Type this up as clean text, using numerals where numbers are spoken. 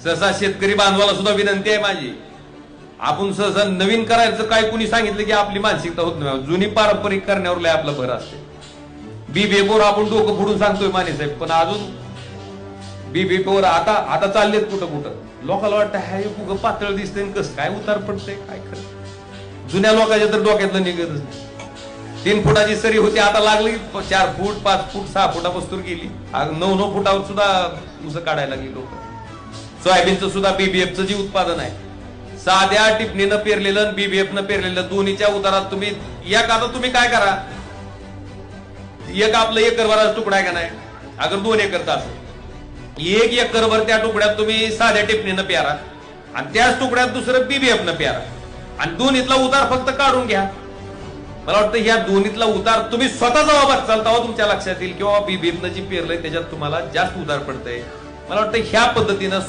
सहसा शेतकरी बांधवाला सुद्धा विनंती आहे माझी, आपण सहसा नवीन करायचं काय कुणी सांगितलं की आपली मानसिकता होत नाही, जुनी पारंपरिक करण्यावर लय आपला भर असते। बीबीएफवर आपण डोकं फोडून सांगतोय माने साहेब, पण अजून बीबीएफवर आता चाललेत कुठं कुठं। लोकांना वाटतं हाय कुठं पातळ दिसतंय, कसं काय उतार पडतंय काय खरं। जुन्या लोकांच्या तर डोक्यातलं निघतच नाही। 3 फुटाची सरी होती, आता लागली 4 फूट 5 फूट 6 फुटापासून गेली, 9 फुटावर सुद्धा ऊस काढायला लागली लोक। सोयाबीनचं सुद्धा बीबीएफचं जे उत्पादन आहे, साध्या टिपणीनं पेरलेलं बीबीएफनं पेरलेलं दोन्हीच्या उतारात तुम्ही आता तुम्ही काय करा, एक आपलं एकरभराचा तुकडा आहे का नाही, अगर 2 एकर असेल, 1 एकरभर त्या तुकड्यात तुम्ही साध्या टिपणीनं पेरा आणि त्याच तुकड्यात दुसरं बीबीएफनं पेरा आणि दोन्हीतला उतार फक्त काढून घ्या। मला वाटतं ह्या दोन्हीतला उतार तुम्ही स्वतः जेव्हा बघचाल तेव्हा तुमच्या लक्षात येईल किंवा बीबीएफनं जी पेरलंय त्याच्यात तुम्हाला जास्त उतार पडतंय। मला वाटतं ह्या पद्धतीनं